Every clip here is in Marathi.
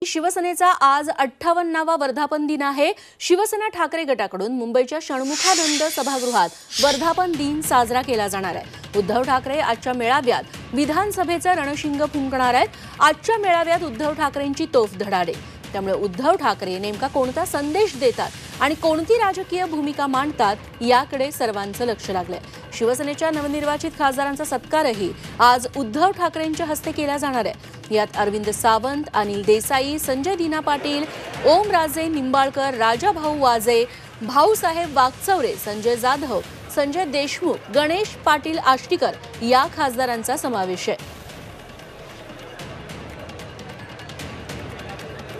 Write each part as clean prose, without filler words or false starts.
शिवसेनेचा आज 58वा वर्धापन दिन आहे। शिवसेना ठाकरे गटाकडून मुंबईच्या षण्मुखानंद सभागृहात वर्धापन दिन साजरा केला जाणार आहे। उद्धव ठाकरे आजच्या मेळाव्यात विधानसभेचं रणशिंग फुंकणार आहेत। आजच्या मेळाव्यात उद्धव ठाकरेंची तोफ धडाडे। त्यामुळे उद्धव ठाकरे नेमका कोणता संदेश देतात आणि कोणती राजकीय भूमिका मांडतात याकडे सर्वांचं लक्ष लागलंय। शिवसेनेच्या नवनिर्वाचित खासदारांचा सत्कारही आज उद्धव ठाकरेंच्या हस्ते केला जाणार आहे। यात अरविंद सावंत, अनिल देसाई, संजय दीना पाटील, ओमराजे निंबाळकर, राजाभाऊ वाजे, भाऊसाहेब वागचौरे, संजय जाधव, संजय देशमुख, गणेश पाटील आष्टीकर या खासदारांचा समावेश आहे।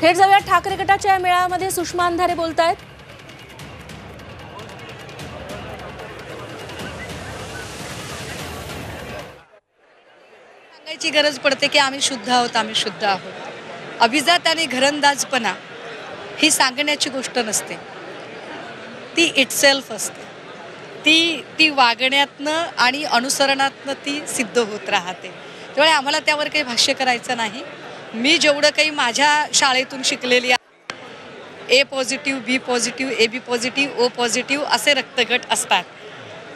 थेट जाऊया ठाकरे गटाच्या या मेळाव्यामध्ये सुषमा अंधारे बोलतायत। सांगायची गरज पडते की आम्ही शुद्ध आहोत, आम्ही शुद्ध आहोत। अभिजात आणि घरंदाजपणा ही सांगण्याची गोष्ट नसते, ती इटसेल्फ असते। ती वागण्यातनं आणि अनुसरणातनं ती सिद्ध होत राहते। त्यामुळे आम्हाला त्यावर काही भाष्य करायचं नाही। मी जेवढं काही माझ्या शाळेतून शिकलेली आहे, A positive, B positive, A B positive, O positive असे रक्तगट असतात।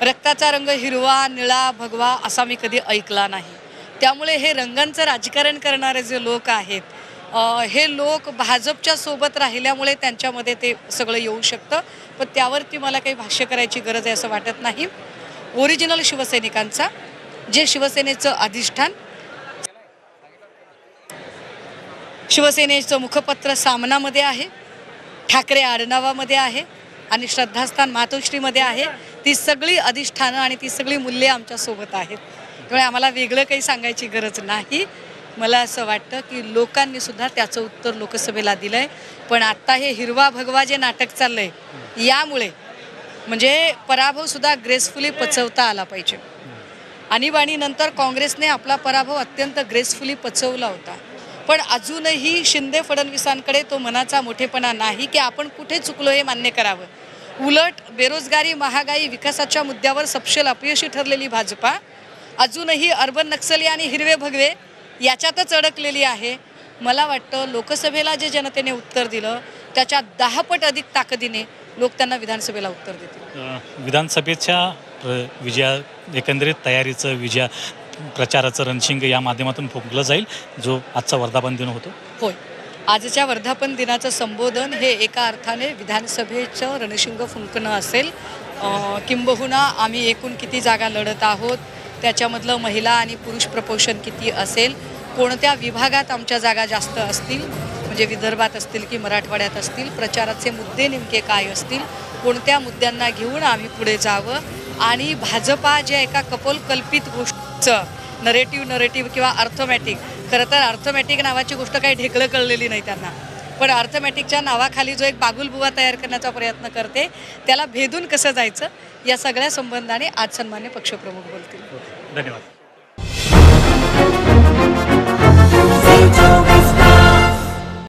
रक्ताचा रंग हिरवा, निळा, भगवा असा मी कधी ऐकला नाही। त्यामुळे हे रंगांचं राजकारण करणारे जे लोक आहेत, हे लोक भाजपच्या सोबत राहिल्यामुळे त्यांच्यामध्ये ते सगळं येऊ शकतं, पण त्यावरती मला काही भाष्य करायची गरज आहे असं वाटत नाही। ओरिजिनल शिवसैनिकांचा, जे शिवसेनेचं अधिष्ठान, शिवसेनेचं मुखपत्र सामनामध्ये आहे, ठाकरे आडनावामध्ये आहे आणि श्रद्धास्थान मातोश्रीमध्ये आहे। ती सगळी अधिष्ठानं आणि ती सगळी मूल्ये आमच्यासोबत आहेत। त्यामुळे आम्हाला वेगळं काही सांगायची गरज नाही। मला असं वाटतं की लोकांनी सुद्धा त्याचं उत्तर लोकसभेला दिलं आहे। पण आत्ता हे हिरवा भगवा जे नाटक चाललं आहे, यामुळे म्हणजे पराभवसुद्धा ग्रेसफुली पचवता आला पाहिजे। आणीबाणीनंतर काँग्रेसने आपला पराभव अत्यंत ग्रेसफुली पचवला होता, पण अजूनही शिंदे फडणवीसांकडे तो मनाचा मोठेपणा नाही की आपण कुठे चुकलो हे मान्य करावं। उलट बेरोजगारी, महागाई, विकासाच्या मुद्द्यावर सपशेल अपयशी ठरलेली भाजपा अजूनही अर्बन नक्सली आणि हिरवे भगवे याच्यातच अडकलेली आहे। मला वाटतं लोकसभेला जे जनतेने उत्तर दिलं त्याच्या 10 पट अधिक ताकदीने लोक त्यांना विधानसभेला उत्तर देतील। विधानसभेच्या विजया एकंदरीत तयारीचं प्रचाराचं रणशिंग या माध्यमातून फुंकलं जाईल, जो आजचा वर्धापन दिन होतो। होय, आजच्या वर्धापन दिनाचं संबोधन हे एका अर्थाने विधानसभेचं रणशिंग फुंकणं असेल। किंबहुना आम्ही एकूण किती जागा लढत आहोत, त्याच्यामधलं महिला आणि पुरुष प्रपोर्शन किती असेल, कोणत्या विभागात आमच्या जागा जास्त असतील, म्हणजे विदर्भात असतील की मराठवाड्यात असतील, प्रचाराचे मुद्दे नेमके काय असतील, कोणत्या मुद्द्यांना घेऊन आम्ही पुढे जावं आणि भाजपा जे एका कपोलकल्पित गोष्टीचं नरेटिव्ह किंवा अर्थमॅटिक, खरं तर अर्थमॅटिक नावाची गोष्ट काही ढेकळं कळलेली नाही त्यांना, पण अर्थमॅटिकच्या नावाखाली जो एक बागुलबुवा तयार करण्याचा प्रयत्न करते, त्याला भेदून कसं जायचं या सगळ्या संबंधाने आज सन्मान्य पक्षप्रमुख बोलतील। धन्यवाद।